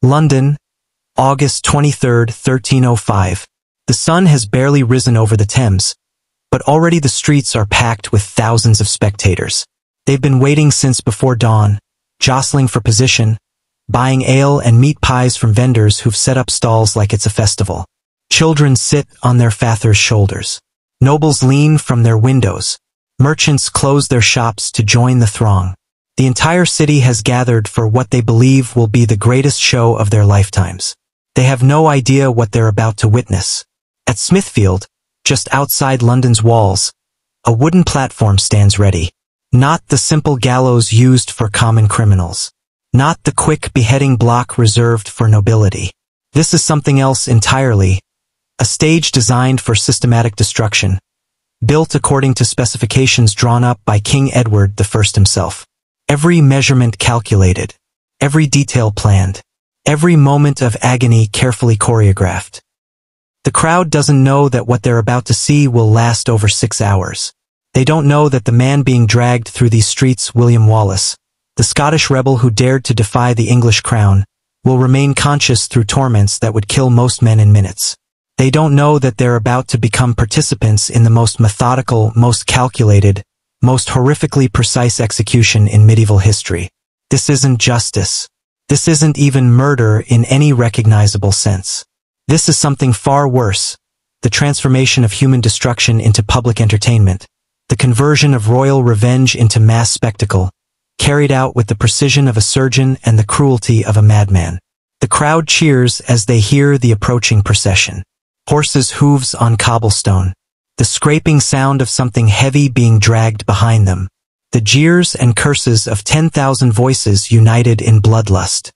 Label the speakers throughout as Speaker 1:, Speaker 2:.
Speaker 1: London, August 23, 1305. The sun has barely risen over the Thames, but already the streets are packed with thousands of spectators. They've been waiting since before dawn, jostling for position, buying ale and meat pies from vendors who've set up stalls like it's a festival. Children sit on their fathers' shoulders. Nobles lean from their windows. Merchants close their shops to join the throng. The entire city has gathered for what they believe will be the greatest show of their lifetimes. They have no idea what they're about to witness. At Smithfield, just outside London's walls, a wooden platform stands ready. Not the simple gallows used for common criminals. Not the quick beheading block reserved for nobility. This is something else entirely. A stage designed for systematic destruction, built according to specifications drawn up by King Edward I himself. Every measurement calculated, every detail planned, every moment of agony carefully choreographed. The crowd doesn't know that what they're about to see will last over 6 hours. They don't know that the man being dragged through these streets, William Wallace, the Scottish rebel who dared to defy the English crown, will remain conscious through torments that would kill most men in minutes. They don't know that they're about to become participants in the most methodical, most calculated, most horrifically precise execution in medieval history. This isn't justice. This isn't even murder in any recognizable sense. This is something far worse, the transformation of human destruction into public entertainment, the conversion of royal revenge into mass spectacle, carried out with the precision of a surgeon and the cruelty of a madman. The crowd cheers as they hear the approaching procession. Horses' hooves on cobblestone, the scraping sound of something heavy being dragged behind them, the jeers and curses of 10,000 voices united in bloodlust.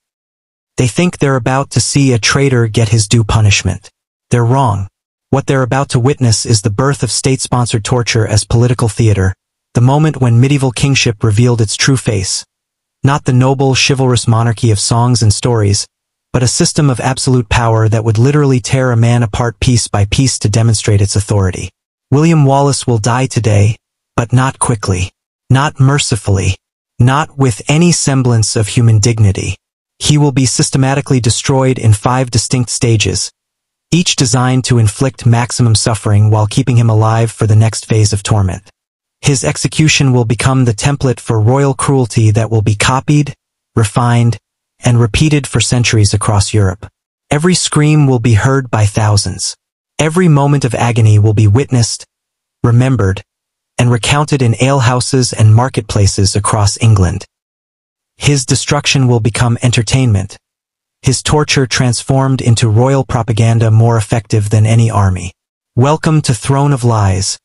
Speaker 1: They think they're about to see a traitor get his due punishment. They're wrong. What they're about to witness is the birth of state-sponsored torture as political theater, the moment when medieval kingship revealed its true face. Not the noble, chivalrous monarchy of songs and stories, but a system of absolute power that would literally tear a man apart piece by piece to demonstrate its authority. William Wallace will die today, but not quickly, not mercifully, not with any semblance of human dignity. He will be systematically destroyed in 5 distinct stages, each designed to inflict maximum suffering while keeping him alive for the next phase of torment. His execution will become the template for royal cruelty that will be copied, refined, and repeated for centuries across Europe. Every scream will be heard by thousands. Every moment of agony will be witnessed, remembered, and recounted in alehouses and marketplaces across England. His destruction will become entertainment, his torture transformed into royal propaganda more effective than any army. Welcome to Throne of Lies,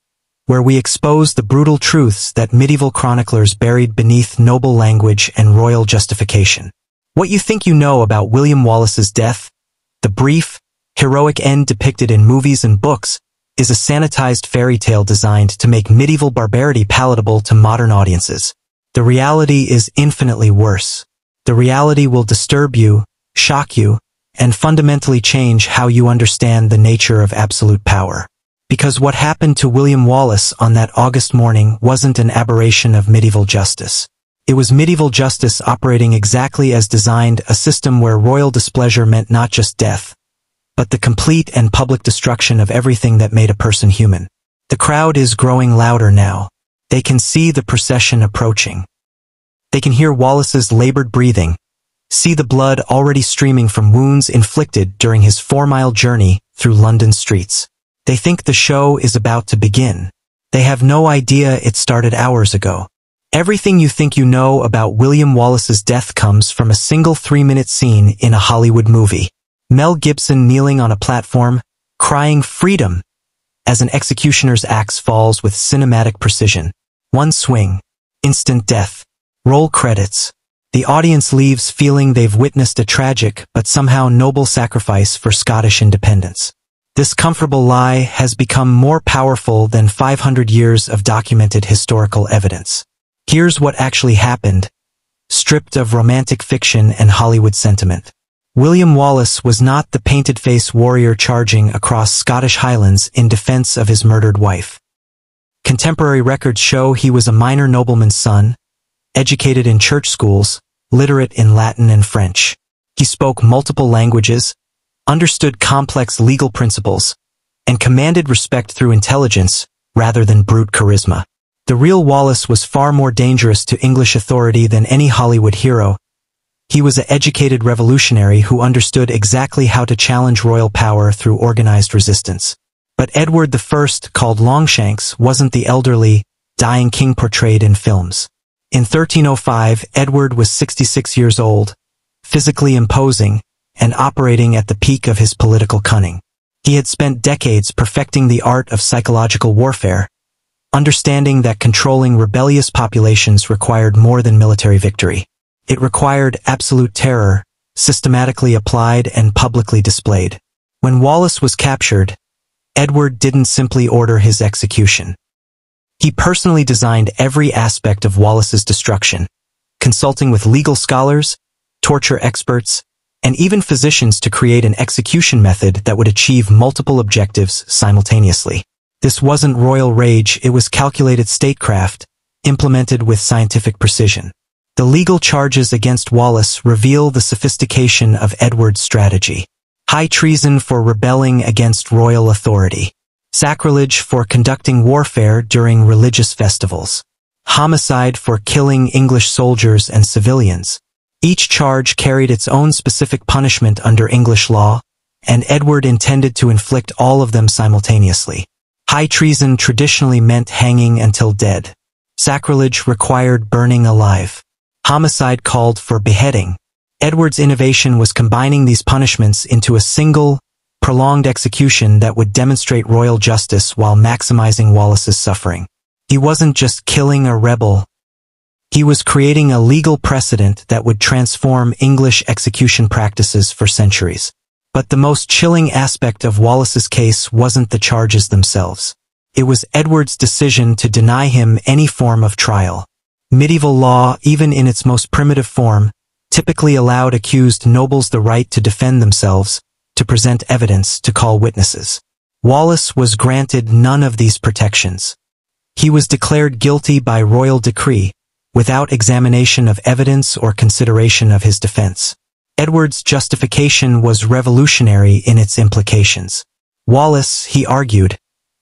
Speaker 1: where we expose the brutal truths that medieval chroniclers buried beneath noble language and royal justification. What you think you know about William Wallace's death, the brief, heroic end depicted in movies and books, is a sanitized fairy tale designed to make medieval barbarity palatable to modern audiences. The reality is infinitely worse. The reality will disturb you, shock you, and fundamentally change how you understand the nature of absolute power. Because what happened to William Wallace on that August morning wasn't an aberration of medieval justice. It was medieval justice operating exactly as designed, a system where royal displeasure meant not just death, but the complete and public destruction of everything that made a person human. The crowd is growing louder now. They can see the procession approaching. They can hear Wallace's labored breathing, see the blood already streaming from wounds inflicted during his 4-mile journey through London streets. They think the show is about to begin. They have no idea it started hours ago. Everything you think you know about William Wallace's death comes from a single 3-minute scene in a Hollywood movie. Mel Gibson kneeling on a platform, crying freedom, as an executioner's axe falls with cinematic precision. One swing, instant death. Roll credits. The audience leaves feeling they've witnessed a tragic but somehow noble sacrifice for Scottish independence. This comfortable lie has become more powerful than 500 years of documented historical evidence. Here's what actually happened, stripped of romantic fiction and Hollywood sentiment. William Wallace was not the painted-face warrior charging across Scottish highlands in defense of his murdered wife. Contemporary records show he was a minor nobleman's son, educated in church schools, literate in Latin and French. He spoke multiple languages, understood complex legal principles, and commanded respect through intelligence rather than brute charisma. The real Wallace was far more dangerous to English authority than any Hollywood hero. He was an educated revolutionary who understood exactly how to challenge royal power through organized resistance. But Edward I, called Longshanks, wasn't the elderly, dying king portrayed in films. In 1305, Edward was 66 years old, physically imposing, and operating at the peak of his political cunning. He had spent decades perfecting the art of psychological warfare, understanding that controlling rebellious populations required more than military victory. It required absolute terror, systematically applied and publicly displayed. When Wallace was captured, Edward didn't simply order his execution. He personally designed every aspect of Wallace's destruction, consulting with legal scholars, torture experts, and even physicians to create an execution method that would achieve multiple objectives simultaneously. This wasn't royal rage, it was calculated statecraft, implemented with scientific precision. The legal charges against Wallace reveal the sophistication of Edward's strategy. High treason for rebelling against royal authority. Sacrilege for conducting warfare during religious festivals. Homicide for killing English soldiers and civilians. Each charge carried its own specific punishment under English law, and Edward intended to inflict all of them simultaneously. High treason traditionally meant hanging until dead. Sacrilege required burning alive. Homicide called for beheading. Edward's innovation was combining these punishments into a single, prolonged execution that would demonstrate royal justice while maximizing Wallace's suffering. He wasn't just killing a rebel. He was creating a legal precedent that would transform English execution practices for centuries. But the most chilling aspect of Wallace's case wasn't the charges themselves. It was Edward's decision to deny him any form of trial. Medieval law, even in its most primitive form, typically allowed accused nobles the right to defend themselves, to present evidence, to call witnesses. Wallace was granted none of these protections. He was declared guilty by royal decree, without examination of evidence or consideration of his defense. Edward's justification was revolutionary in its implications. Wallace, he argued,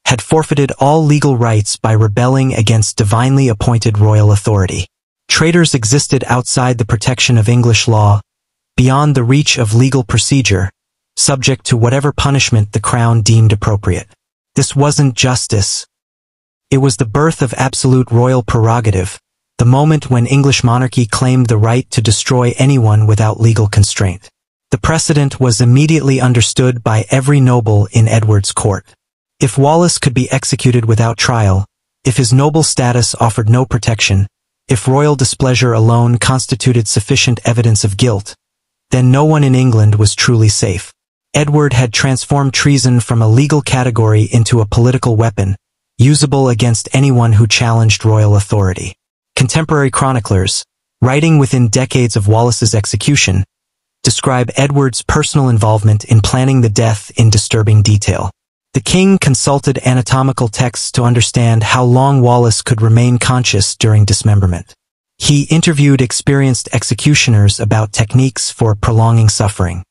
Speaker 1: had forfeited all legal rights by rebelling against divinely appointed royal authority. Traitors existed outside the protection of English law, beyond the reach of legal procedure, subject to whatever punishment the crown deemed appropriate. This wasn't justice. It was the birth of absolute royal prerogative, the moment when English monarchy claimed the right to destroy anyone without legal constraint. The precedent was immediately understood by every noble in Edward's court. If Wallace could be executed without trial, if his noble status offered no protection, if royal displeasure alone constituted sufficient evidence of guilt, then no one in England was truly safe. Edward had transformed treason from a legal category into a political weapon, usable against anyone who challenged royal authority. Contemporary chroniclers, writing within decades of Wallace's execution, describe Edward's personal involvement in planning the death in disturbing detail. The king consulted anatomical texts to understand how long Wallace could remain conscious during dismemberment. He interviewed experienced executioners about techniques for prolonging suffering.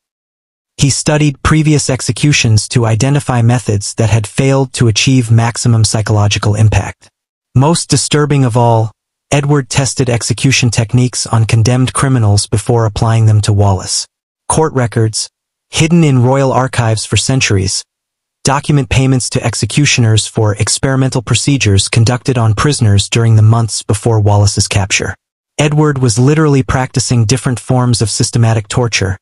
Speaker 1: He studied previous executions to identify methods that had failed to achieve maximum psychological impact. Most disturbing of all, Edward tested execution techniques on condemned criminals before applying them to Wallace. Court records, hidden in royal archives for centuries, document payments to executioners for experimental procedures conducted on prisoners during the months before Wallace's capture. Edward was literally practicing different forms of systematic torture,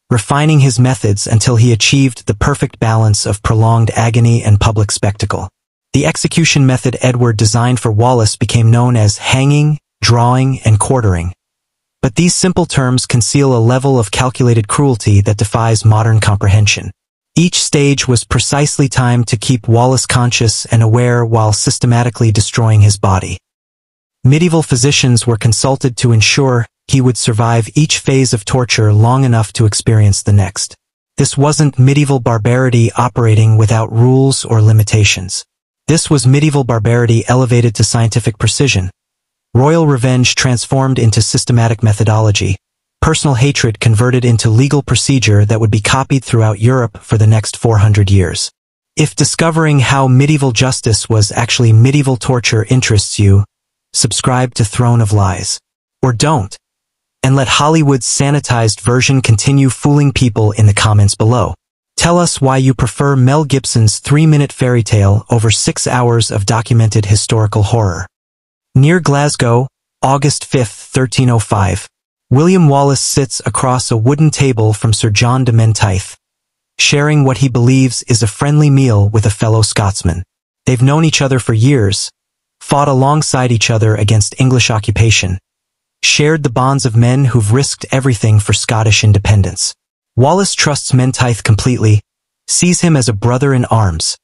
Speaker 1: refining his methods until he achieved the perfect balance of prolonged agony and public spectacle. The execution method Edward designed for Wallace became known as hanging, drawing, and quartering. But these simple terms conceal a level of calculated cruelty that defies modern comprehension. Each stage was precisely timed to keep Wallace conscious and aware while systematically destroying his body. Medieval physicians were consulted to ensure he would survive each phase of torture long enough to experience the next. This wasn't medieval barbarity operating without rules or limitations. This was medieval barbarity elevated to scientific precision. Royal revenge transformed into systematic methodology, personal hatred converted into legal procedure that would be copied throughout Europe for the next 400 years. If discovering how medieval justice was actually medieval torture interests you, subscribe to Throne of Lies. Or don't, and let Hollywood's sanitized version continue fooling people in the comments below. Tell us why you prefer Mel Gibson's 3-minute fairy tale over 6 hours of documented historical horror. Near Glasgow, August 5, 1305, William Wallace sits across a wooden table from Sir John de Menteith, sharing what he believes is a friendly meal with a fellow Scotsman. They've known each other for years, fought alongside each other against English occupation, shared the bonds of men who've risked everything for Scottish independence. Wallace trusts Menteith completely, sees him as a brother in arms,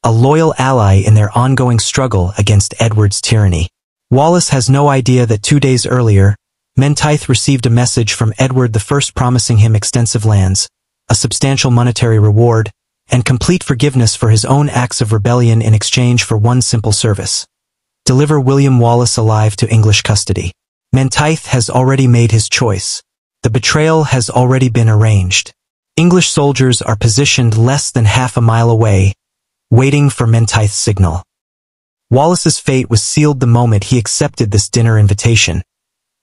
Speaker 1: a loyal ally in their ongoing struggle against Edward's tyranny. Wallace has no idea that 2 days earlier, Menteith received a message from Edward I promising him extensive lands, a substantial monetary reward, and complete forgiveness for his own acts of rebellion in exchange for one simple service: deliver William Wallace alive to English custody. Menteith has already made his choice. The betrayal has already been arranged. English soldiers are positioned less than half a mile away, waiting for Menteith's signal. Wallace's fate was sealed the moment he accepted this dinner invitation,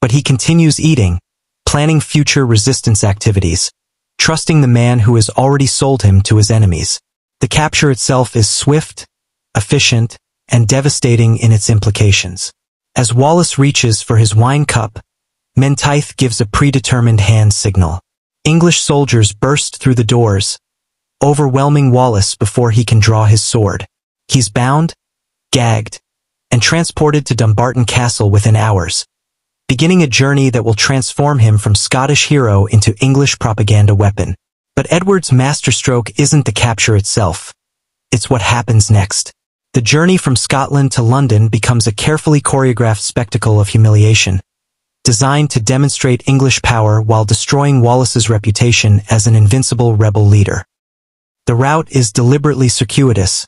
Speaker 1: but he continues eating, planning future resistance activities, trusting the man who has already sold him to his enemies. The capture itself is swift, efficient, and devastating in its implications. As Wallace reaches for his wine cup, Menteith gives a predetermined hand signal. English soldiers burst through the doors, overwhelming Wallace before he can draw his sword. He's bound, gagged, and transported to Dumbarton Castle within hours, beginning a journey that will transform him from Scottish hero into English propaganda weapon. But Edward's masterstroke isn't the capture itself. It's what happens next. The journey from Scotland to London becomes a carefully choreographed spectacle of humiliation, designed to demonstrate English power while destroying Wallace's reputation as an invincible rebel leader. The route is deliberately circuitous,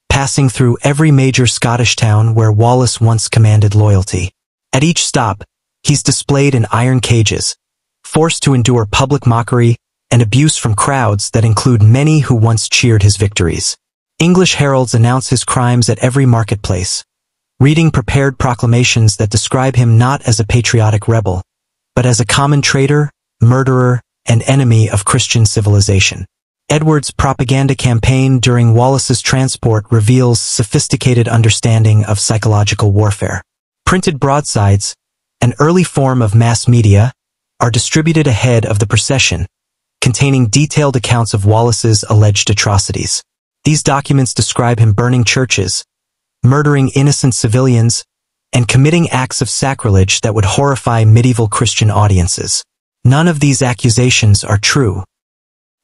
Speaker 1: passing through every major Scottish town where Wallace once commanded loyalty. At each stop, he's displayed in iron cages, forced to endure public mockery and abuse from crowds that include many who once cheered his victories. English heralds announce his crimes at every marketplace, reading prepared proclamations that describe him not as a patriotic rebel, but as a common traitor, murderer, and enemy of Christian civilization. Edward's propaganda campaign during Wallace's transport reveals sophisticated understanding of psychological warfare. Printed broadsides, an early form of mass media, are distributed ahead of the procession, containing detailed accounts of Wallace's alleged atrocities. These documents describe him burning churches, murdering innocent civilians, and committing acts of sacrilege that would horrify medieval Christian audiences. None of these accusations are true.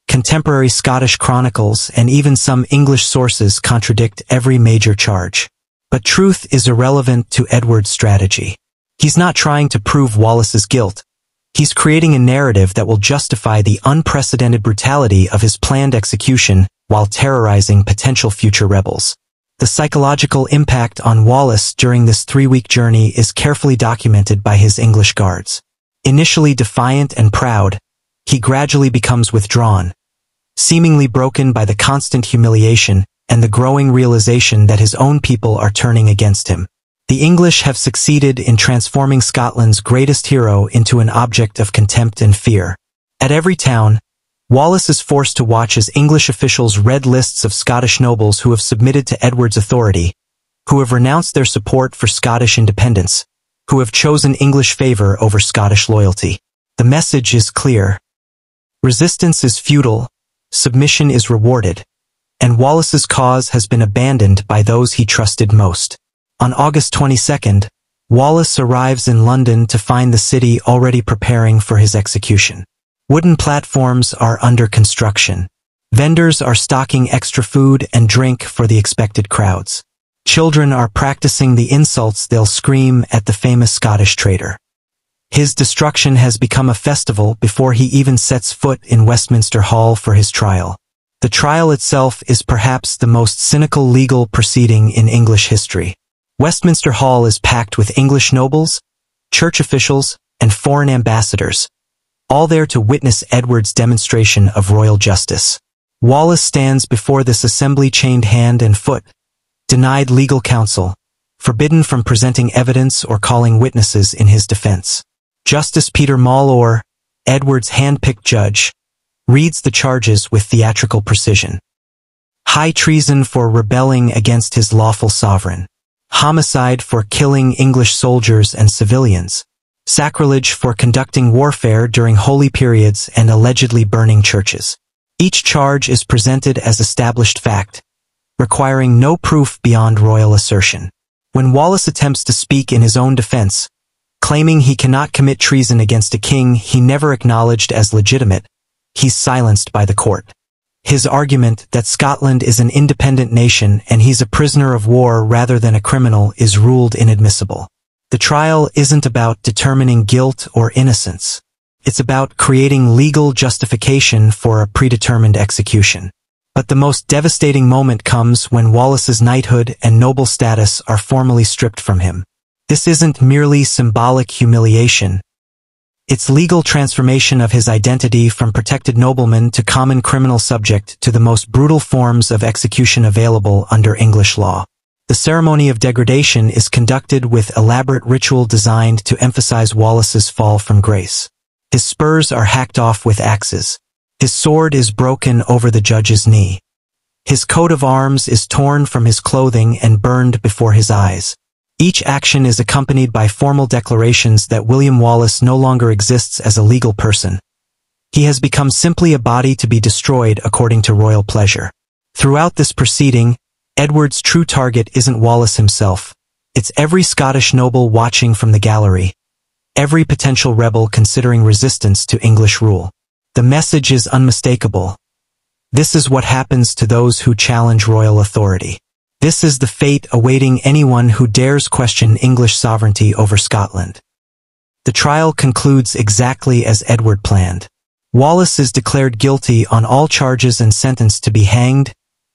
Speaker 1: Contemporary Scottish chronicles and even some English sources contradict every major charge. But truth is irrelevant to Edward's strategy. He's not trying to prove Wallace's guilt. He's creating a narrative that will justify the unprecedented brutality of his planned execution while terrorizing potential future rebels. The psychological impact on Wallace during this 3-week journey is carefully documented by his English guards. Initially defiant and proud, he gradually becomes withdrawn, seemingly broken by the constant humiliation and the growing realization that his own people are turning against him. The English have succeeded in transforming Scotland's greatest hero into an object of contempt and fear. At every town, Wallace is forced to watch as English officials read lists of Scottish nobles who have submitted to Edward's authority, who have renounced their support for Scottish independence, who have chosen English favor over Scottish loyalty. The message is clear. Resistance is futile, submission is rewarded, and Wallace's cause has been abandoned by those he trusted most. On August 22nd, Wallace arrives in London to find the city already preparing for his execution. Wooden platforms are under construction. Vendors are stocking extra food and drink for the expected crowds. Children are practicing the insults they'll scream at the famous Scottish traitor. His destruction has become a festival before he even sets foot in Westminster Hall for his trial. The trial itself is perhaps the most cynical legal proceeding in English history. Westminster Hall is packed with English nobles, church officials, and foreign ambassadors, all there to witness Edward's demonstration of royal justice. Wallace stands before this assembly chained hand and foot, denied legal counsel, forbidden from presenting evidence or calling witnesses in his defense. Justice Peter Mallor, Edward's hand-picked judge, reads the charges with theatrical precision. High treason for rebelling against his lawful sovereign. Homicide for killing English soldiers and civilians. Sacrilege for conducting warfare during holy periods and allegedly burning churches. Each charge is presented as established fact, requiring no proof beyond royal assertion. When Wallace attempts to speak in his own defense, claiming he cannot commit treason against a king he never acknowledged as legitimate, he's silenced by the court. His argument that Scotland is an independent nation and he's a prisoner of war rather than a criminal is ruled inadmissible. The trial isn't about determining guilt or innocence. It's about creating legal justification for a predetermined execution. But the most devastating moment comes when Wallace's knighthood and noble status are formally stripped from him. This isn't merely symbolic humiliation. It's legal transformation of his identity from protected nobleman to common criminal subject to the most brutal forms of execution available under English law. The ceremony of degradation is conducted with elaborate ritual designed to emphasize Wallace's fall from grace. His spurs are hacked off with axes. His sword is broken over the judge's knee. His coat of arms is torn from his clothing and burned before his eyes. Each action is accompanied by formal declarations that William Wallace no longer exists as a legal person. He has become simply a body to be destroyed according to royal pleasure. Throughout this proceeding, Edward's true target isn't Wallace himself. It's every Scottish noble watching from the gallery, every potential rebel considering resistance to English rule. The message is unmistakable. This is what happens to those who challenge royal authority. This is the fate awaiting anyone who dares question English sovereignty over Scotland. The trial concludes exactly as Edward planned. Wallace is declared guilty on all charges and sentenced to be hanged,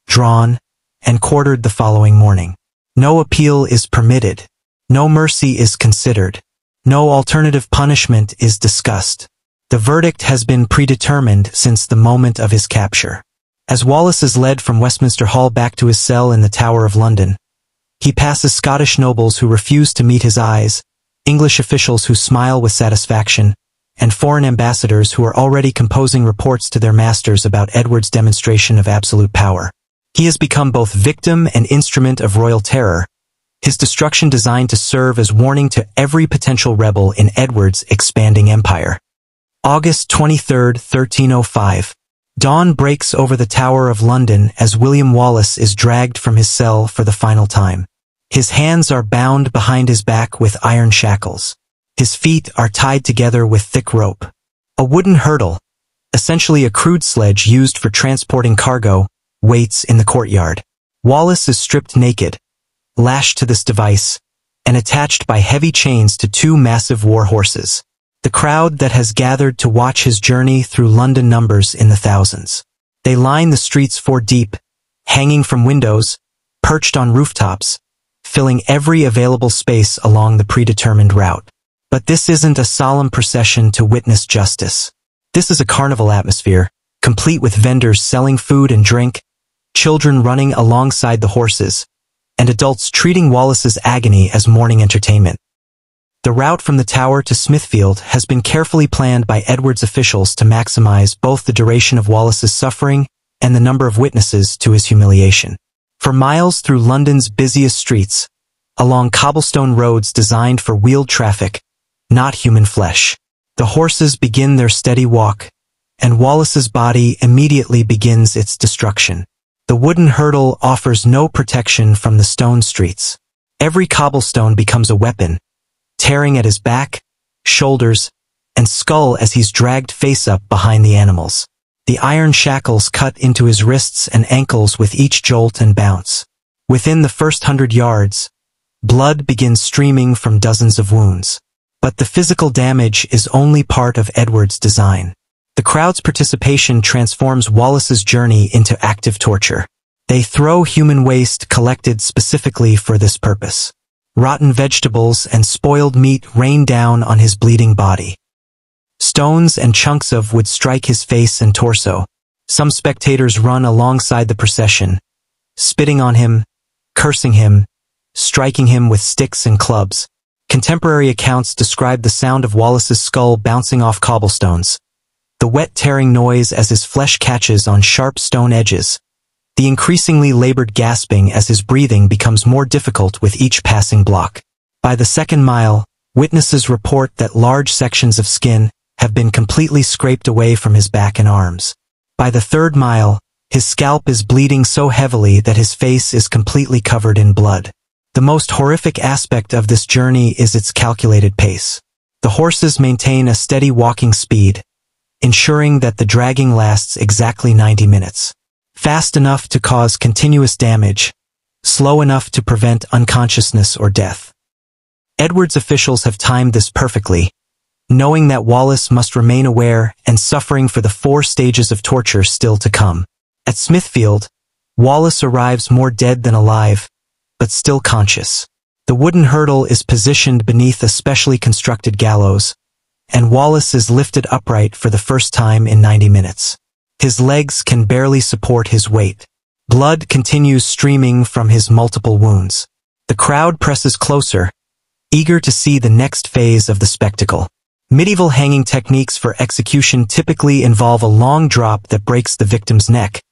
Speaker 1: drawn, and quartered the following morning. No appeal is permitted. No mercy is considered. No alternative punishment is discussed. The verdict has been predetermined since the moment of his capture. As Wallace is led from Westminster Hall back to his cell in the Tower of London, he passes Scottish nobles who refuse to meet his eyes, English officials who smile with satisfaction, and foreign ambassadors who are already composing reports to their masters about Edward's demonstration of absolute power. He has become both victim and instrument of royal terror, his destruction designed to serve as warning to every potential rebel in Edward's expanding empire. August 23, 1305. Dawn breaks over the Tower of London as William Wallace is dragged from his cell for the final time. His hands are bound behind his back with iron shackles. His feet are tied together with thick rope. A wooden hurdle, essentially a crude sledge used for transporting cargo, waits in the courtyard. Wallace is stripped naked, lashed to this device, and attached by heavy chains to two massive war horses. The crowd that has gathered to watch his journey through London numbers in the thousands. They line the streets 4 deep, hanging from windows, perched on rooftops, filling every available space along the predetermined route. But this isn't a solemn procession to witness justice. This is a carnival atmosphere, complete with vendors selling food and drink, children running alongside the horses, and adults treating Wallace's agony as morning entertainment. The route from the Tower to Smithfield has been carefully planned by Edward's officials to maximize both the duration of Wallace's suffering and the number of witnesses to his humiliation. For miles through London's busiest streets, along cobblestone roads designed for wheeled traffic, not human flesh, the horses begin their steady walk, and Wallace's body immediately begins its destruction. The wooden hurdle offers no protection from the stone streets. Every cobblestone becomes a weapon, tearing at his back, shoulders, and skull as he's dragged face up behind the animals. The iron shackles cut into his wrists and ankles with each jolt and bounce. Within the first 100 yards, blood begins streaming from dozens of wounds. But the physical damage is only part of Edward's design. The crowd's participation transforms Wallace's journey into active torture. They throw human waste collected specifically for this purpose. Rotten vegetables and spoiled meat rain down on his bleeding body. Stones and chunks of wood strike his face and torso. Some spectators run alongside the procession, spitting on him, cursing him, striking him with sticks and clubs. Contemporary accounts describe the sound of Wallace's skull bouncing off cobblestones, the wet tearing noise as his flesh catches on sharp stone edges, the increasingly labored gasping as his breathing becomes more difficult with each passing block. By the second mile, witnesses report that large sections of skin have been completely scraped away from his back and arms. By the third mile, his scalp is bleeding so heavily that his face is completely covered in blood. The most horrific aspect of this journey is its calculated pace. The horses maintain a steady walking speed, ensuring that the dragging lasts exactly 90 minutes. Fast enough to cause continuous damage, slow enough to prevent unconsciousness or death. Edward's officials have timed this perfectly, knowing that Wallace must remain aware and suffering for the 4 stages of torture still to come. At Smithfield, Wallace arrives more dead than alive, but still conscious. The wooden hurdle is positioned beneath a specially constructed gallows, and Wallace is lifted upright for the first time in 90 minutes. His legs can barely support his weight. Blood continues streaming from his multiple wounds. The crowd presses closer, eager to see the next phase of the spectacle. Medieval hanging techniques for execution typically involve a long drop that breaks the victim's neck,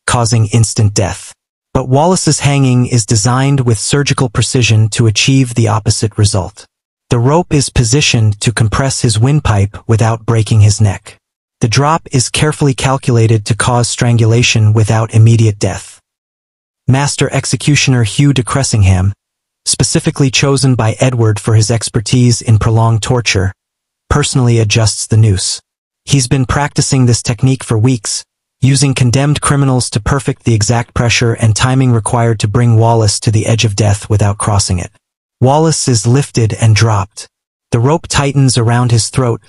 Speaker 1: causing instant death. But Wallace's hanging is designed with surgical precision to achieve the opposite result. The rope is positioned to compress his windpipe without breaking his neck. The drop is carefully calculated to cause strangulation without immediate death. Master executioner Hugh de Cressingham, specifically chosen by Edward for his expertise in prolonged torture, personally adjusts the noose. He's been practicing this technique for weeks, using condemned criminals to perfect the exact pressure and timing required to bring Wallace to the edge of death without crossing it. Wallace is lifted and dropped. The rope tightens around his throat,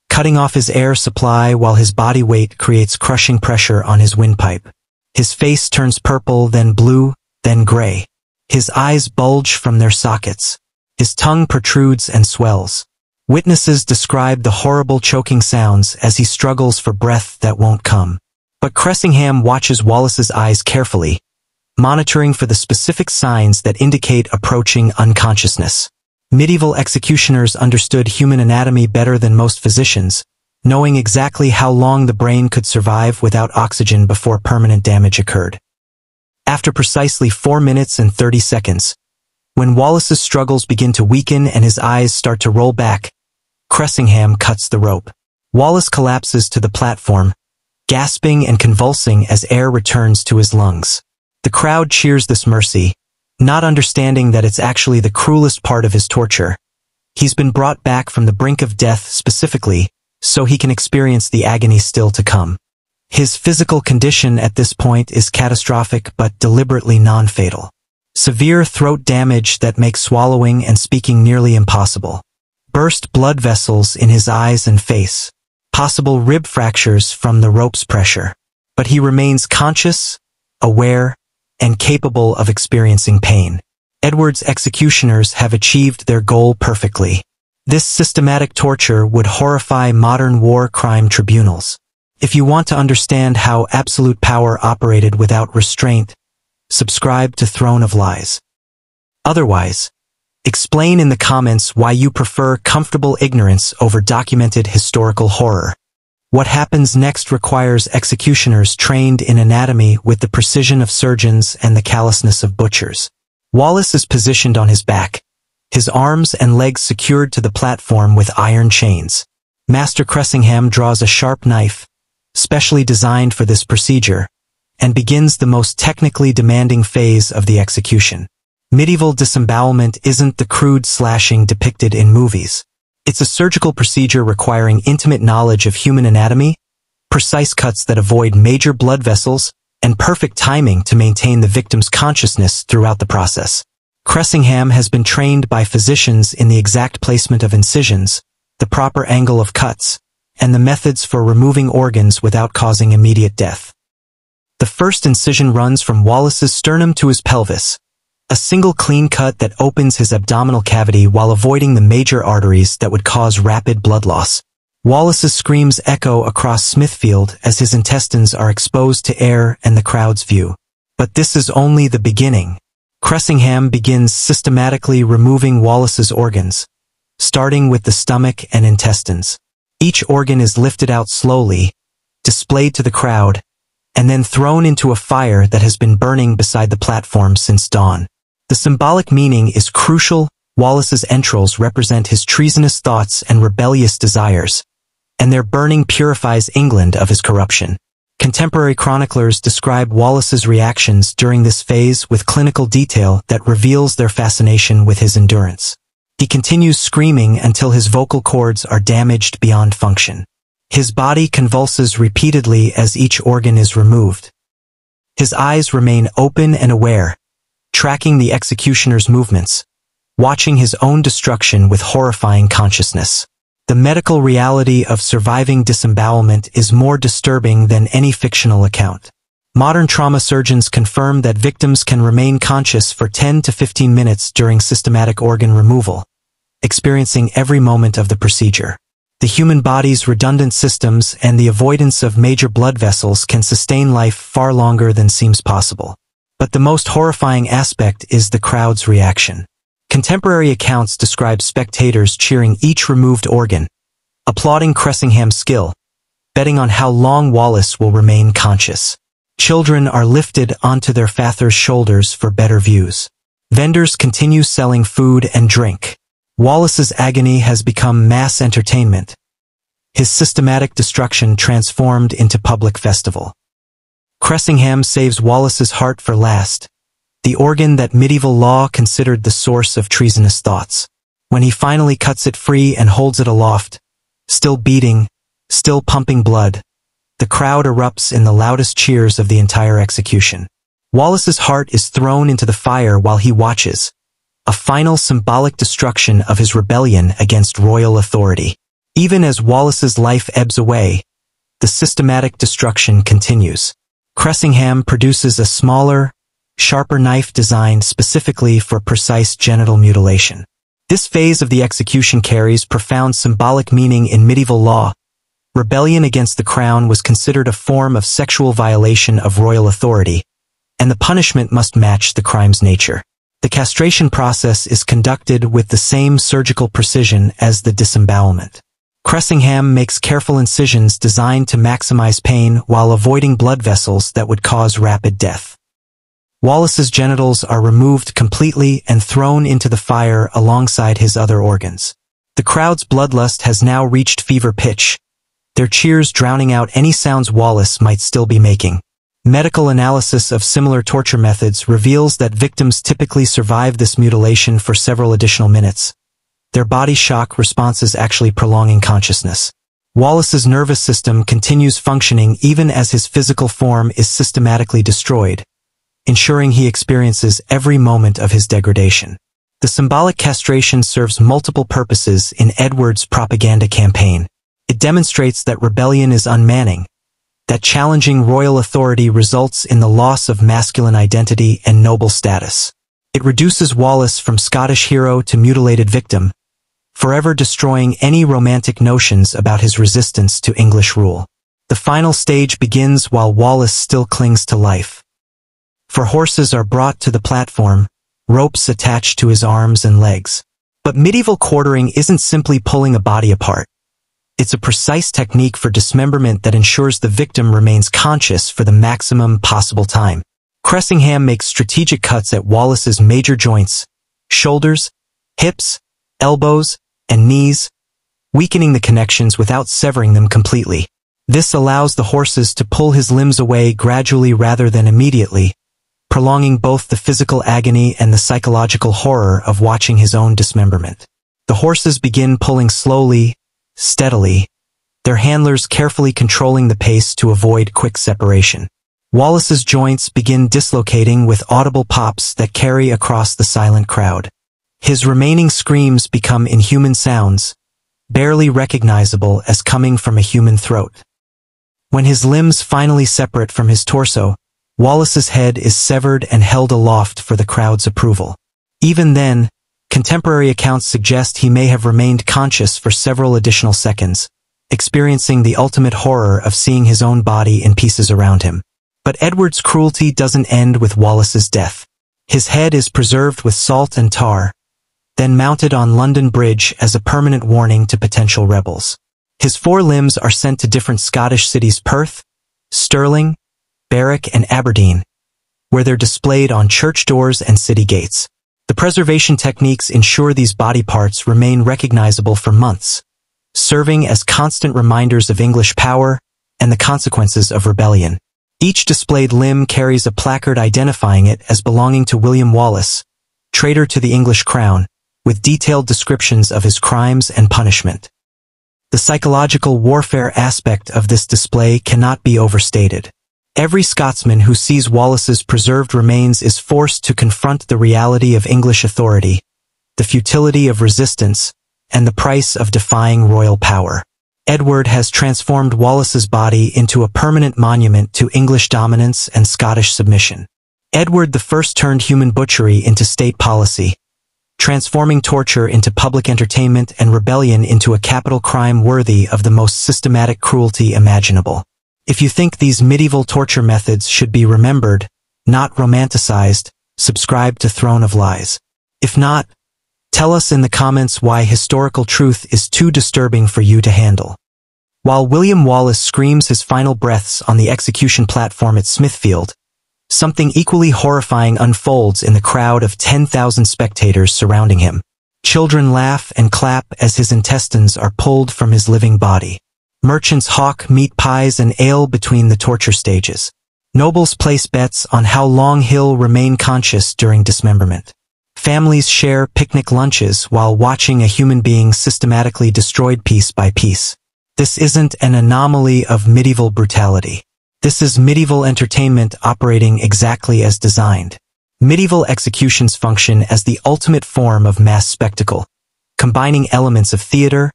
Speaker 1: cutting off his air supply while his body weight creates crushing pressure on his windpipe. His face turns purple, then blue, then gray. His eyes bulge from their sockets. His tongue protrudes and swells. Witnesses describe the horrible choking sounds as he struggles for breath that won't come. But Cressingham watches Wallace's eyes carefully, monitoring for the specific signs that indicate approaching unconsciousness. Medieval executioners understood human anatomy better than most physicians, knowing exactly how long the brain could survive without oxygen before permanent damage occurred. After precisely 4 minutes and 30 seconds, when Wallace's struggles begin to weaken and his eyes start to roll back, Cressingham cuts the rope. Wallace collapses to the platform, gasping and convulsing as air returns to his lungs. The crowd cheers this mercy, not understanding that it's actually the cruelest part of his torture. He's been brought back from the brink of death specifically, so he can experience the agony still to come. His physical condition at this point is catastrophic but deliberately non-fatal. Severe throat damage that makes swallowing and speaking nearly impossible. Burst blood vessels in his eyes and face. Possible rib fractures from the rope's pressure. But he remains conscious, aware, and capable of experiencing pain. Edward's executioners have achieved their goal perfectly. This systematic torture would horrify modern war crime tribunals. If you want to understand how absolute power operated without restraint, subscribe to Throne of Lies. Otherwise, explain in the comments why you prefer comfortable ignorance over documented historical horror. What happens next requires executioners trained in anatomy with the precision of surgeons and the callousness of butchers. Wallace is positioned on his back, his arms and legs secured to the platform with iron chains. Master Cressingham draws a sharp knife, specially designed for this procedure, and begins the most technically demanding phase of the execution. Medieval disembowelment isn't the crude slashing depicted in movies. It's a surgical procedure requiring intimate knowledge of human anatomy, precise cuts that avoid major blood vessels, and perfect timing to maintain the victim's consciousness throughout the process. Cressingham has been trained by physicians in the exact placement of incisions, the proper angle of cuts, and the methods for removing organs without causing immediate death. The first incision runs from Wallace's sternum to his pelvis, a single clean cut that opens his abdominal cavity while avoiding the major arteries that would cause rapid blood loss. Wallace's screams echo across Smithfield as his intestines are exposed to air and the crowd's view. But this is only the beginning. Cressingham begins systematically removing Wallace's organs, starting with the stomach and intestines. Each organ is lifted out slowly, displayed to the crowd, and then thrown into a fire that has been burning beside the platform since dawn. The symbolic meaning is crucial. Wallace's entrails represent his treasonous thoughts and rebellious desires, and their burning purifies England of his corruption. Contemporary chroniclers describe Wallace's reactions during this phase with clinical detail that reveals their fascination with his endurance. He continues screaming until his vocal cords are damaged beyond function. His body convulses repeatedly as each organ is removed. His eyes remain open and aware, tracking the executioner's movements, watching his own destruction with horrifying consciousness. The medical reality of surviving disembowelment is more disturbing than any fictional account. Modern trauma surgeons confirm that victims can remain conscious for 10 to 15 minutes during systematic organ removal, experiencing every moment of the procedure. The human body's redundant systems and the avoidance of major blood vessels can sustain life far longer than seems possible. But the most horrifying aspect is the crowd's reaction. Contemporary accounts describe spectators cheering each removed organ, applauding Cressingham's skill, betting on how long Wallace will remain conscious. Children are lifted onto their fathers' shoulders for better views. Vendors continue selling food and drink. Wallace's agony has become mass entertainment, his systematic destruction transformed into public festival. Cressingham saves Wallace's heart for last, the organ that medieval law considered the source of treasonous thoughts. When he finally cuts it free and holds it aloft, still beating, still pumping blood, the crowd erupts in the loudest cheers of the entire execution. Wallace's heart is thrown into the fire while he watches, a final symbolic destruction of his rebellion against royal authority. Even as Wallace's life ebbs away, the systematic destruction continues. Cressingham produces a smaller, sharper knife designed specifically for precise genital mutilation. This phase of the execution carries profound symbolic meaning in medieval law. Rebellion against the crown was considered a form of sexual violation of royal authority, and the punishment must match the crime's nature. The castration process is conducted with the same surgical precision as the disembowelment. Cressingham makes careful incisions designed to maximize pain while avoiding blood vessels that would cause rapid death. Wallace's genitals are removed completely and thrown into the fire alongside his other organs. The crowd's bloodlust has now reached fever pitch, their cheers drowning out any sounds Wallace might still be making. Medical analysis of similar torture methods reveals that victims typically survive this mutilation for several additional minutes, their body shock responses actually prolonging consciousness. Wallace's nervous system continues functioning even as his physical form is systematically destroyed, ensuring he experiences every moment of his degradation. The symbolic castration serves multiple purposes in Edward's propaganda campaign. It demonstrates that rebellion is unmanning, that challenging royal authority results in the loss of masculine identity and noble status. It reduces Wallace from Scottish hero to mutilated victim, forever destroying any romantic notions about his resistance to English rule. The final stage begins while Wallace still clings to life. For horses are brought to the platform, ropes attached to his arms and legs. But medieval quartering isn't simply pulling a body apart. It's a precise technique for dismemberment that ensures the victim remains conscious for the maximum possible time. Cressingham makes strategic cuts at Wallace's major joints, shoulders, hips, elbows, and knees, weakening the connections without severing them completely. This allows the horses to pull his limbs away gradually rather than immediately, prolonging both the physical agony and the psychological horror of watching his own dismemberment. The horses begin pulling slowly, steadily, their handlers carefully controlling the pace to avoid quick separation. Wallace's joints begin dislocating with audible pops that carry across the silent crowd. His remaining screams become inhuman sounds, barely recognizable as coming from a human throat. When his limbs finally separate from his torso, Wallace's head is severed and held aloft for the crowd's approval. Even then, contemporary accounts suggest he may have remained conscious for several additional seconds, experiencing the ultimate horror of seeing his own body in pieces around him. But Edward's cruelty doesn't end with Wallace's death. His head is preserved with salt and tar, then mounted on London Bridge as a permanent warning to potential rebels. His 4 limbs are sent to different Scottish cities: Perth, Stirling, Berwick, and Aberdeen, where they're displayed on church doors and city gates. The preservation techniques ensure these body parts remain recognizable for months, serving as constant reminders of English power and the consequences of rebellion. Each displayed limb carries a placard identifying it as belonging to William Wallace, traitor to the English crown, with detailed descriptions of his crimes and punishment. The psychological warfare aspect of this display cannot be overstated. Every Scotsman who sees Wallace's preserved remains is forced to confront the reality of English authority, the futility of resistance, and the price of defying royal power. Edward has transformed Wallace's body into a permanent monument to English dominance and Scottish submission. Edward I turned human butchery into state policy, transforming torture into public entertainment and rebellion into a capital crime worthy of the most systematic cruelty imaginable. If you think these medieval torture methods should be remembered, not romanticized, subscribe to Throne of Lies. If not, tell us in the comments why historical truth is too disturbing for you to handle. While William Wallace screams his final breaths on the execution platform at Smithfield, something equally horrifying unfolds in the crowd of 10,000 spectators surrounding him. Children laugh and clap as his intestines are pulled from his living body. Merchants hawk meat pies and ale between the torture stages. Nobles place bets on how long he'll remain conscious during dismemberment. Families share picnic lunches while watching a human being systematically destroyed piece by piece. This isn't an anomaly of medieval brutality. This is medieval entertainment operating exactly as designed. Medieval executions function as the ultimate form of mass spectacle, combining elements of theater,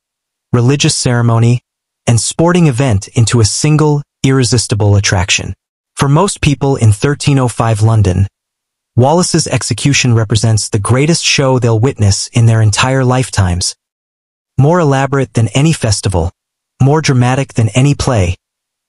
Speaker 1: religious ceremony, and sporting event into a single, irresistible attraction. For most people in 1305 London, Wallace's execution represents the greatest show they'll witness in their entire lifetimes. More elaborate than any festival, more dramatic than any play,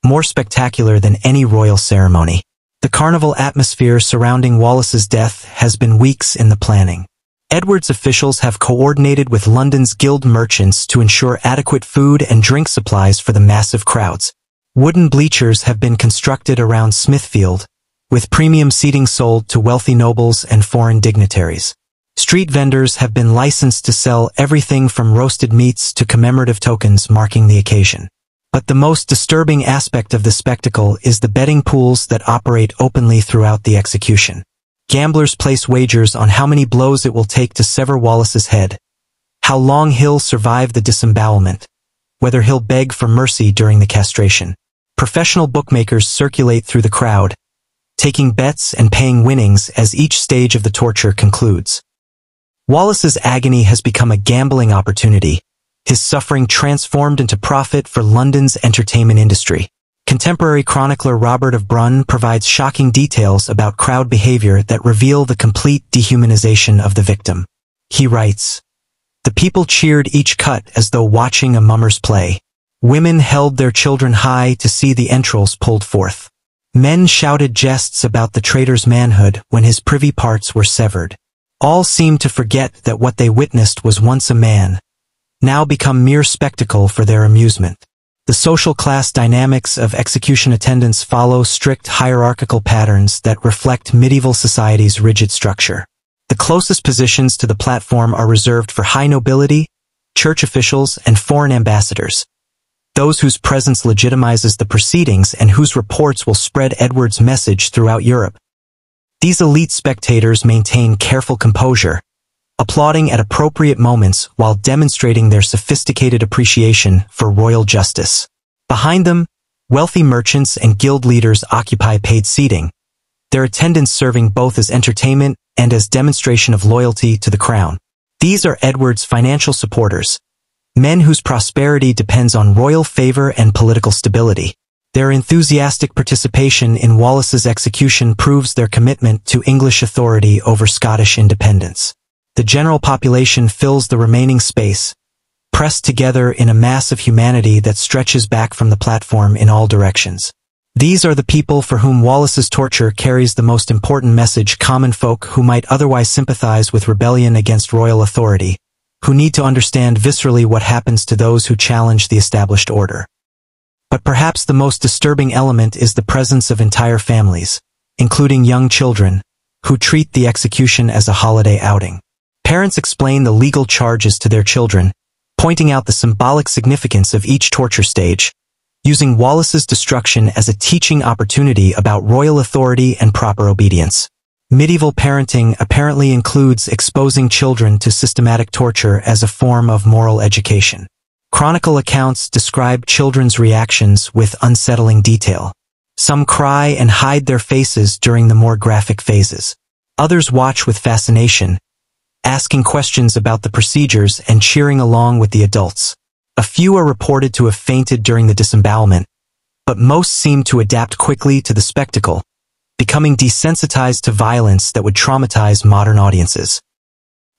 Speaker 1: more spectacular than any royal ceremony. The carnival atmosphere surrounding Wallace's death has been weeks in the planning. Edward's officials have coordinated with London's guild merchants to ensure adequate food and drink supplies for the massive crowds. Wooden bleachers have been constructed around Smithfield, with premium seating sold to wealthy nobles and foreign dignitaries. Street vendors have been licensed to sell everything from roasted meats to commemorative tokens marking the occasion. But the most disturbing aspect of the spectacle is the betting pools that operate openly throughout the execution. Gamblers place wagers on how many blows it will take to sever Wallace's head, how long he'll survive the disembowelment, whether he'll beg for mercy during the castration. Professional bookmakers circulate through the crowd, taking bets and paying winnings as each stage of the torture concludes. Wallace's agony has become a gambling opportunity, his suffering transformed into profit for London's entertainment industry. Contemporary chronicler Robert of Brunn provides shocking details about crowd behavior that reveal the complete dehumanization of the victim. He writes, "The people cheered each cut as though watching a mummer's play. Women held their children high to see the entrails pulled forth. Men shouted jests about the traitor's manhood when his privy parts were severed. All seemed to forget that what they witnessed was once a man, now become mere spectacle for their amusement." The social class dynamics of execution attendance follow strict hierarchical patterns that reflect medieval society's rigid structure. The closest positions to the platform are reserved for high nobility, church officials, and foreign ambassadors, those whose presence legitimizes the proceedings and whose reports will spread Edward's message throughout Europe. These elite spectators maintain careful composure, applauding at appropriate moments while demonstrating their sophisticated appreciation for royal justice. Behind them, wealthy merchants and guild leaders occupy paid seating, their attendance serving both as entertainment and as demonstration of loyalty to the crown. These are Edward's financial supporters, men whose prosperity depends on royal favor and political stability. Their enthusiastic participation in Wallace's execution proves their commitment to English authority over Scottish independence. The general population fills the remaining space, pressed together in a mass of humanity that stretches back from the platform in all directions. These are the people for whom Wallace's torture carries the most important message: common folk who might otherwise sympathize with rebellion against royal authority, who need to understand viscerally what happens to those who challenge the established order. But perhaps the most disturbing element is the presence of entire families, including young children, who treat the execution as a holiday outing. Parents explain the legal charges to their children, pointing out the symbolic significance of each torture stage, using Wallace's destruction as a teaching opportunity about royal authority and proper obedience. Medieval parenting apparently includes exposing children to systematic torture as a form of moral education. Chronicle accounts describe children's reactions with unsettling detail. Some cry and hide their faces during the more graphic phases. Others watch with fascination, asking questions about the procedures and cheering along with the adults. A few are reported to have fainted during the disembowelment, but most seem to adapt quickly to the spectacle, becoming desensitized to violence that would traumatize modern audiences.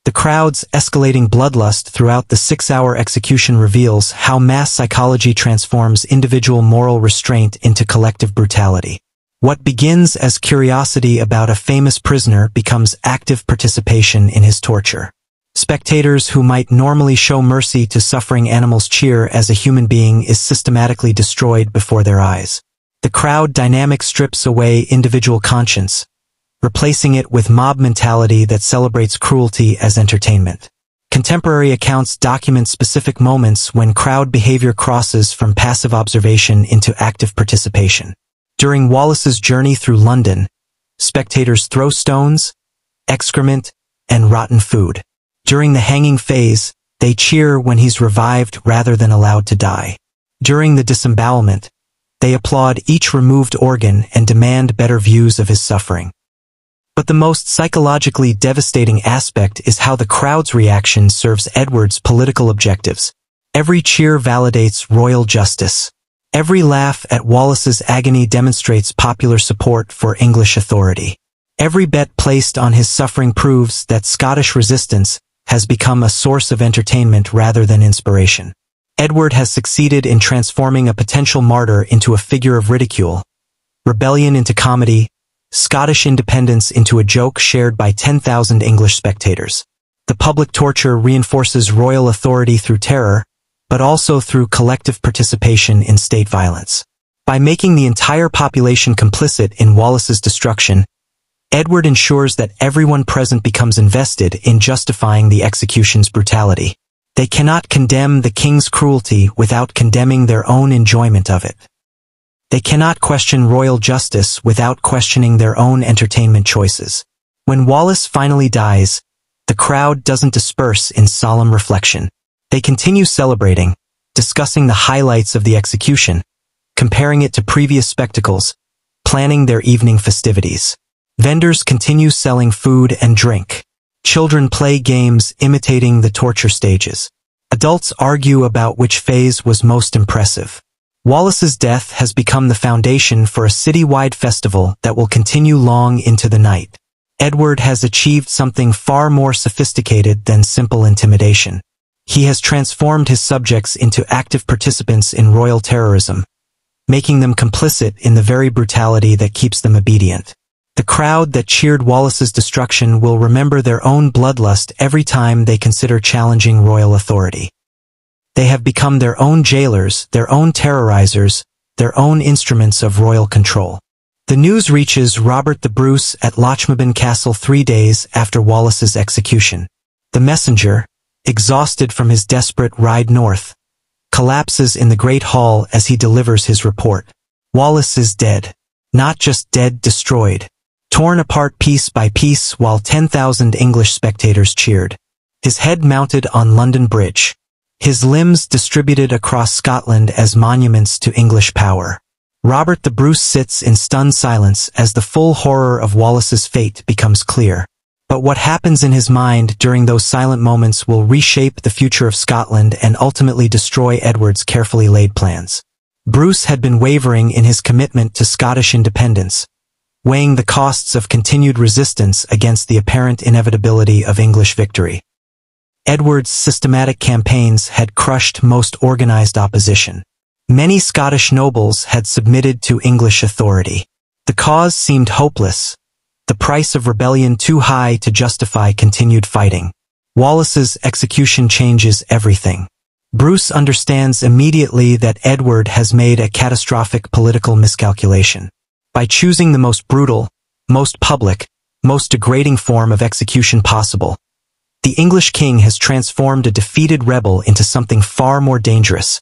Speaker 1: The crowd's escalating bloodlust throughout the 6-hour execution reveals how mass psychology transforms individual moral restraint into collective brutality. What begins as curiosity about a famous prisoner becomes active participation in his torture. Spectators who might normally show mercy to suffering animals cheer as a human being is systematically destroyed before their eyes. The crowd dynamic strips away individual conscience, replacing it with mob mentality that celebrates cruelty as entertainment. Contemporary accounts document specific moments when crowd behavior crosses from passive observation into active participation. During Wallace's journey through London, spectators throw stones, excrement, and rotten food. During the hanging phase, they cheer when he's revived rather than allowed to die. During the disembowelment, they applaud each removed organ and demand better views of his suffering. But the most psychologically devastating aspect is how the crowd's reaction serves Edward's political objectives. Every cheer validates royal justice. Every laugh at Wallace's agony demonstrates popular support for English authority. Every bet placed on his suffering proves that Scottish resistance has become a source of entertainment rather than inspiration. Edward has succeeded in transforming a potential martyr into a figure of ridicule, rebellion into comedy, Scottish independence into a joke shared by 10,000 English spectators. The public torture reinforces royal authority through terror, but also through collective participation in state violence. By making the entire population complicit in Wallace's destruction, Edward ensures that everyone present becomes invested in justifying the execution's brutality. They cannot condemn the king's cruelty without condemning their own enjoyment of it. They cannot question royal justice without questioning their own entertainment choices. When Wallace finally dies, the crowd doesn't disperse in solemn reflection. They continue celebrating, discussing the highlights of the execution, comparing it to previous spectacles, planning their evening festivities. Vendors continue selling food and drink. Children play games imitating the torture stages. Adults argue about which phase was most impressive. Wallace's death has become the foundation for a city-wide festival that will continue long into the night. Edward has achieved something far more sophisticated than simple intimidation. He has transformed his subjects into active participants in royal terrorism, making them complicit in the very brutality that keeps them obedient. The crowd that cheered Wallace's destruction will remember their own bloodlust every time they consider challenging royal authority. They have become their own jailers, their own terrorizers, their own instruments of royal control. The news reaches Robert the Bruce at Lochmaben Castle 3 days after Wallace's execution. The messenger, exhausted from his desperate ride north, collapses in the great hall as he delivers his report. Wallace is dead. Not just dead, destroyed. Torn apart piece by piece while 10,000 English spectators cheered. His head mounted on London Bridge. His limbs distributed across Scotland as monuments to English power. Robert the Bruce sits in stunned silence as the full horror of Wallace's fate becomes clear. But what happens in his mind during those silent moments will reshape the future of Scotland and ultimately destroy Edward's carefully laid plans. Bruce had been wavering in his commitment to Scottish independence, weighing the costs of continued resistance against the apparent inevitability of English victory. Edward's systematic campaigns had crushed most organized opposition. Many Scottish nobles had submitted to English authority. The cause seemed hopeless, the price of rebellion too high to justify continued fighting. Wallace's execution changes everything. Bruce understands immediately that Edward has made a catastrophic political miscalculation. By choosing the most brutal, most public, most degrading form of execution possible, the English king has transformed a defeated rebel into something far more dangerous,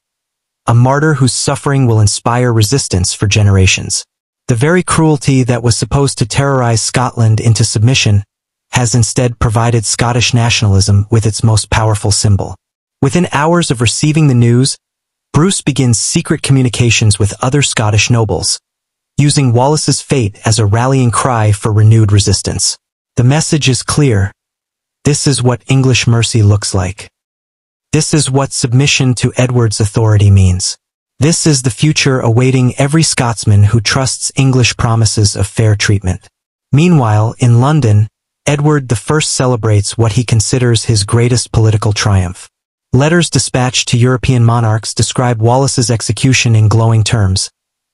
Speaker 1: a martyr whose suffering will inspire resistance for generations. The very cruelty that was supposed to terrorize Scotland into submission has instead provided Scottish nationalism with its most powerful symbol. Within hours of receiving the news, Bruce begins secret communications with other Scottish nobles, using Wallace's fate as a rallying cry for renewed resistance. The message is clear. This is what English mercy looks like. This is what submission to Edward's authority means. This is the future awaiting every Scotsman who trusts English promises of fair treatment. Meanwhile, in London, Edward I celebrates what he considers his greatest political triumph. Letters dispatched to European monarchs describe Wallace's execution in glowing terms,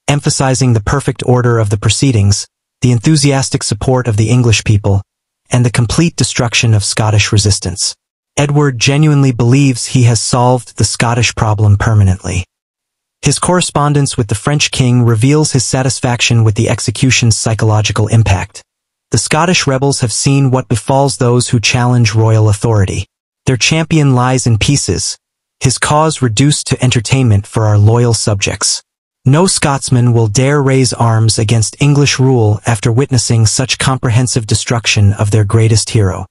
Speaker 1: emphasizing the perfect order of the proceedings, the enthusiastic support of the English people, and the complete destruction of Scottish resistance. Edward genuinely believes he has solved the Scottish problem permanently. His correspondence with the French king reveals his satisfaction with the execution's psychological impact. The Scottish rebels have seen what befalls those who challenge royal authority. Their champion lies in pieces, his cause reduced to entertainment for our loyal subjects. No Scotsman will dare raise arms against English rule after witnessing such comprehensive destruction of their greatest hero.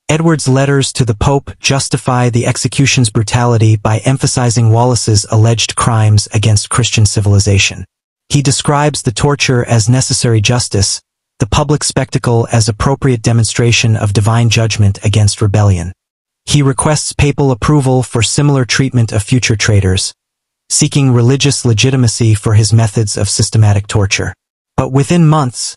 Speaker 1: Edward's letters to the Pope justify the execution's brutality by emphasizing Wallace's alleged crimes against Christian civilization. He describes the torture as necessary justice, the public spectacle as appropriate demonstration of divine judgment against rebellion. He requests papal approval for similar treatment of future traitors, seeking religious legitimacy for his methods of systematic torture. But within months,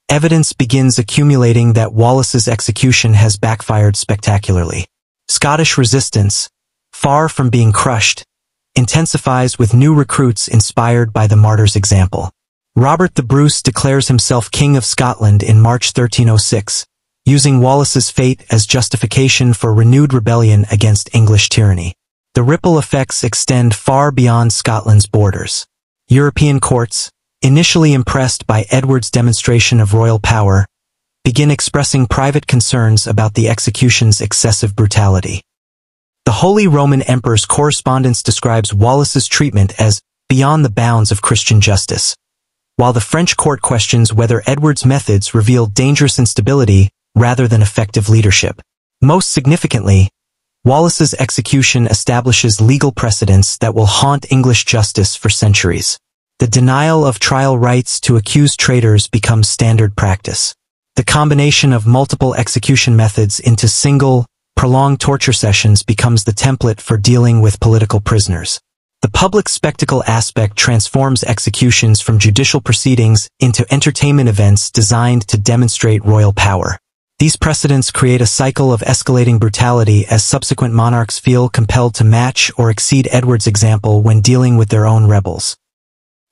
Speaker 1: evidence begins accumulating that Wallace's execution has backfired spectacularly. Scottish resistance, far from being crushed, intensifies with new recruits inspired by the martyr's example. Robert the Bruce declares himself King of Scotland in March 1306, using Wallace's fate as justification for renewed rebellion against English tyranny. The ripple effects extend far beyond Scotland's borders. European courts, initially impressed by Edward's demonstration of royal power, begin expressing private concerns about the execution's excessive brutality. The Holy Roman Emperor's correspondence describes Wallace's treatment as beyond the bounds of Christian justice, while the French court questions whether Edward's methods revealed dangerous instability rather than effective leadership. Most significantly, Wallace's execution establishes legal precedents that will haunt English justice for centuries. The denial of trial rights to accused traitors becomes standard practice. The combination of multiple execution methods into single, prolonged torture sessions becomes the template for dealing with political prisoners. The public spectacle aspect transforms executions from judicial proceedings into entertainment events designed to demonstrate royal power. These precedents create a cycle of escalating brutality as subsequent monarchs feel compelled to match or exceed Edward's example when dealing with their own rebels.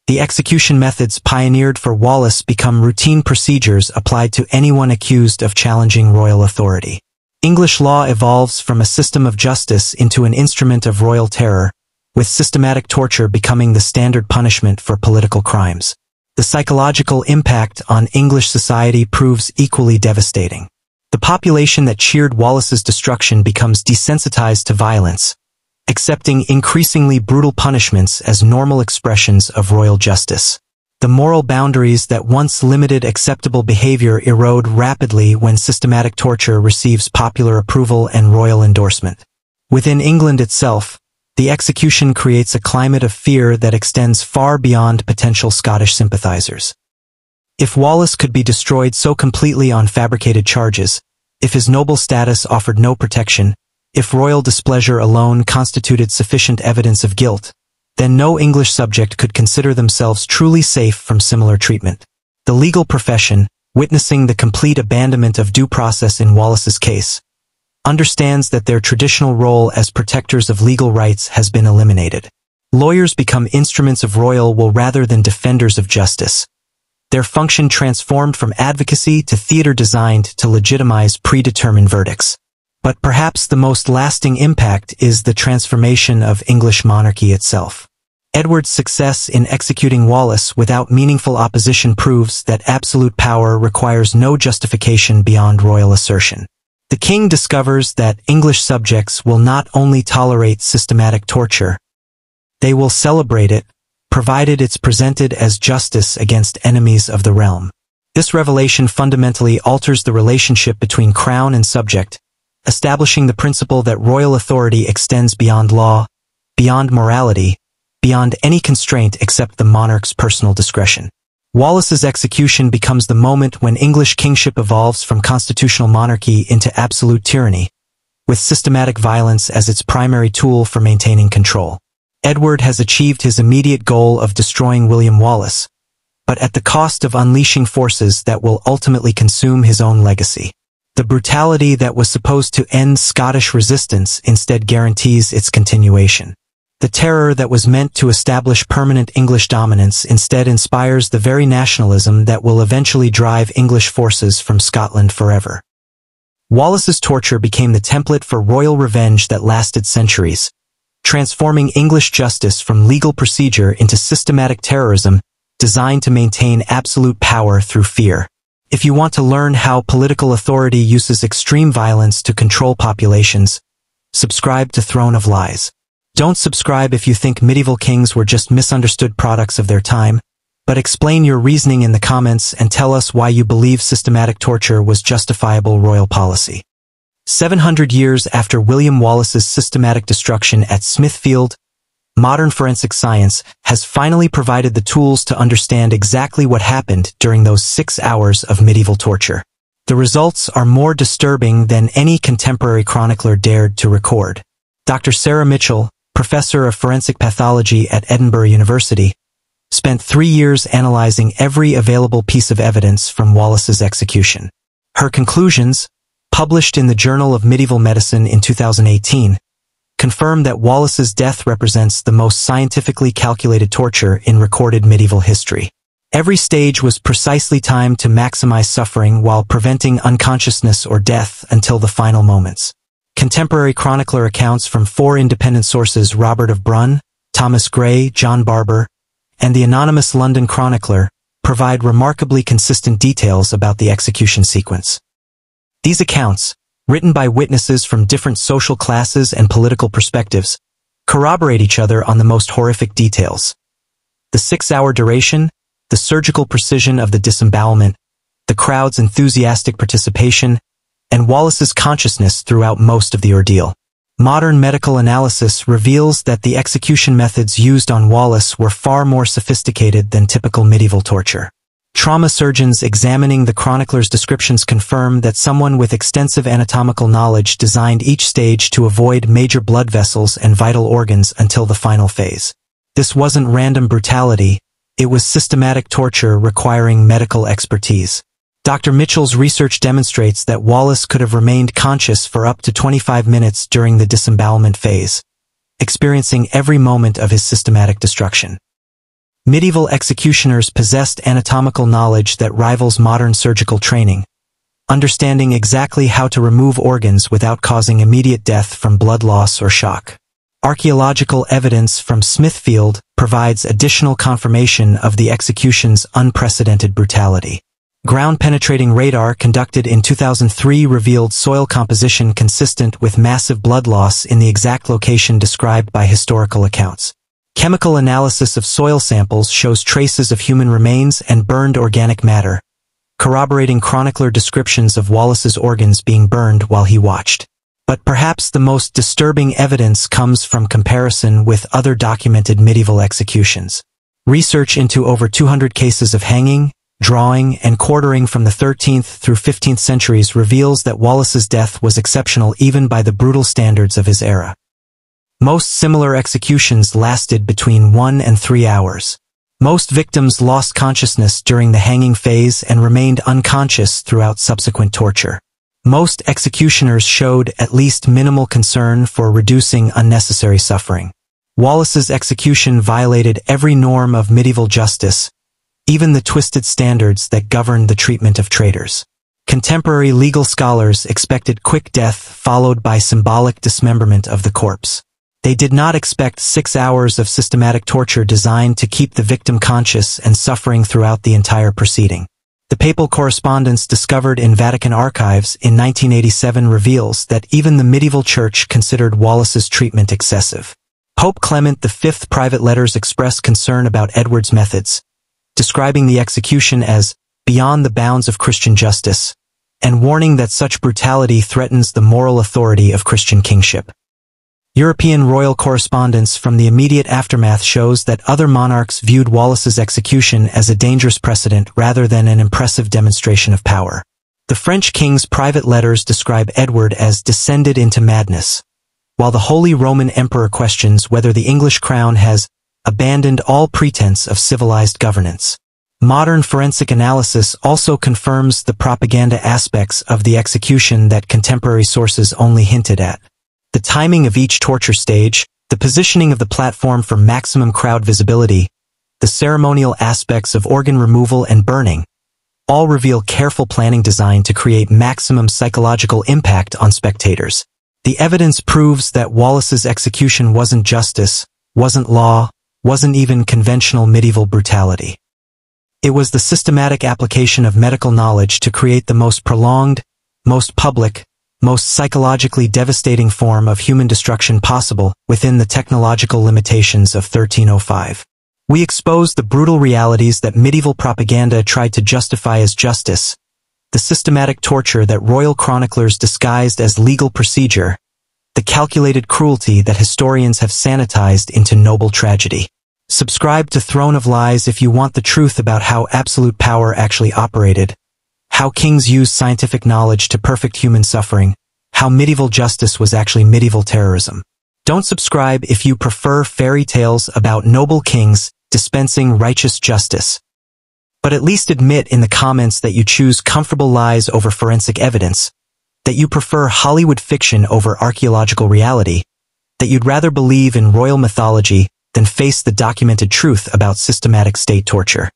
Speaker 1: The execution methods pioneered for Wallace become routine procedures applied to anyone accused of challenging royal authority. English law evolves from a system of justice into an instrument of royal terror, with systematic torture becoming the standard punishment for political crimes. The psychological impact on English society proves equally devastating. The population that cheered Wallace's destruction becomes desensitized to violence, accepting increasingly brutal punishments as normal expressions of royal justice. The moral boundaries that once limited acceptable behavior erode rapidly when systematic torture receives popular approval and royal endorsement. Within England itself, the execution creates a climate of fear that extends far beyond potential Scottish sympathizers. If Wallace could be destroyed so completely on fabricated charges, if his noble status offered no protection, if royal displeasure alone constituted sufficient evidence of guilt, then no English subject could consider themselves truly safe from similar treatment. The legal profession, witnessing the complete abandonment of due process in Wallace's case, understands that their traditional role as protectors of legal rights has been eliminated. Lawyers become instruments of royal will rather than defenders of justice. Their function transformed from advocacy to theater designed to legitimize predetermined verdicts. But perhaps the most lasting impact is the transformation of English monarchy itself. Edward's success in executing Wallace without meaningful opposition proves that absolute power requires no justification beyond royal assertion. The king discovers that English subjects will not only tolerate systematic torture, they will celebrate it, provided it's presented as justice against enemies of the realm. This revelation fundamentally alters the relationship between crown and subject, establishing the principle that royal authority extends beyond law, beyond morality, beyond any constraint except the monarch's personal discretion. Wallace's execution becomes the moment when English kingship evolves from constitutional monarchy into absolute tyranny, with systematic violence as its primary tool for maintaining control. Edward has achieved his immediate goal of destroying William Wallace, but at the cost of unleashing forces that will ultimately consume his own legacy. The brutality that was supposed to end Scottish resistance instead guarantees its continuation. The terror that was meant to establish permanent English dominance instead inspires the very nationalism that will eventually drive English forces from Scotland forever. Wallace's torture became the template for royal revenge that lasted centuries, transforming English justice from legal procedure into systematic terrorism designed to maintain absolute power through fear. If you want to learn how political authority uses extreme violence to control populations, subscribe to Throne of Lies. Don't subscribe if you think medieval kings were just misunderstood products of their time, but explain your reasoning in the comments and tell us why you believe systematic torture was justifiable royal policy. 700 years after William Wallace's systematic destruction at Smithfield, modern forensic science has finally provided the tools to understand exactly what happened during those 6 hours of medieval torture. The results are more disturbing than any contemporary chronicler dared to record. Dr. Sarah Mitchell, professor of forensic pathology at Edinburgh University, spent 3 years analyzing every available piece of evidence from Wallace's execution. Her conclusions, published in the Journal of Medieval Medicine in 2018, confirm that Wallace's death represents the most scientifically calculated torture in recorded medieval history. Every stage was precisely timed to maximize suffering while preventing unconsciousness or death until the final moments. Contemporary chronicler accounts from 4 independent sources, Robert of Brunn, Thomas Gray, John Barber, and the anonymous London chronicler, provide remarkably consistent details about the execution sequence. These accounts, written by witnesses from different social classes and political perspectives, corroborate each other on the most horrific details. The 6-hour duration, the surgical precision of the disembowelment, the crowd's enthusiastic participation, and Wallace's consciousness throughout most of the ordeal. Modern medical analysis reveals that the execution methods used on Wallace were far more sophisticated than typical medieval torture. Trauma surgeons examining the chronicler's descriptions confirm that someone with extensive anatomical knowledge designed each stage to avoid major blood vessels and vital organs until the final phase. This wasn't random brutality, it was systematic torture requiring medical expertise. Dr. Mitchell's research demonstrates that Wallace could have remained conscious for up to 25 minutes during the disembowelment phase, experiencing every moment of his systematic destruction. Medieval executioners possessed anatomical knowledge that rivals modern surgical training, understanding exactly how to remove organs without causing immediate death from blood loss or shock. Archaeological evidence from Smithfield provides additional confirmation of the execution's unprecedented brutality. Ground-penetrating radar conducted in 2003 revealed soil composition consistent with massive blood loss in the exact location described by historical accounts. Chemical analysis of soil samples shows traces of human remains and burned organic matter, corroborating chronicler descriptions of Wallace's organs being burned while he watched. But perhaps the most disturbing evidence comes from comparison with other documented medieval executions. Research into over 200 cases of hanging, drawing, and quartering from the 13th through 15th centuries reveals that Wallace's death was exceptional even by the brutal standards of his era. Most similar executions lasted between 1 and 3 hours. Most victims lost consciousness during the hanging phase and remained unconscious throughout subsequent torture. Most executioners showed at least minimal concern for reducing unnecessary suffering. Wallace's execution violated every norm of medieval justice, even the twisted standards that governed the treatment of traitors. Contemporary legal scholars expected quick death followed by symbolic dismemberment of the corpse. They did not expect 6 hours of systematic torture designed to keep the victim conscious and suffering throughout the entire proceeding. The papal correspondence discovered in Vatican archives in 1987 reveals that even the medieval church considered Wallace's treatment excessive. Pope Clement V's private letters express concern about Edward's methods, describing the execution as beyond the bounds of Christian justice, and warning that such brutality threatens the moral authority of Christian kingship. European royal correspondence from the immediate aftermath shows that other monarchs viewed Wallace's execution as a dangerous precedent rather than an impressive demonstration of power. The French king's private letters describe Edward as descended into madness, while the Holy Roman Emperor questions whether the English crown has abandoned all pretense of civilized governance. Modern forensic analysis also confirms the propaganda aspects of the execution that contemporary sources only hinted at. The timing of each torture stage, the positioning of the platform for maximum crowd visibility, the ceremonial aspects of organ removal and burning, all reveal careful planning designed to create maximum psychological impact on spectators. The evidence proves that Wallace's execution wasn't justice, wasn't law, wasn't even conventional medieval brutality. It was the systematic application of medical knowledge to create the most prolonged, most public, most psychologically devastating form of human destruction possible within the technological limitations of 1305. We expose the brutal realities that medieval propaganda tried to justify as justice, the systematic torture that royal chroniclers disguised as legal procedure, the calculated cruelty that historians have sanitized into noble tragedy. Subscribe to Throne of Lies if you want the truth about how absolute power actually operated, how kings used scientific knowledge to perfect human suffering, how medieval justice was actually medieval terrorism. Don't subscribe if you prefer fairy tales about noble kings dispensing righteous justice. But at least admit in the comments that you choose comfortable lies over forensic evidence, that you prefer Hollywood fiction over archaeological reality, that you'd rather believe in royal mythology than face the documented truth about systematic state torture.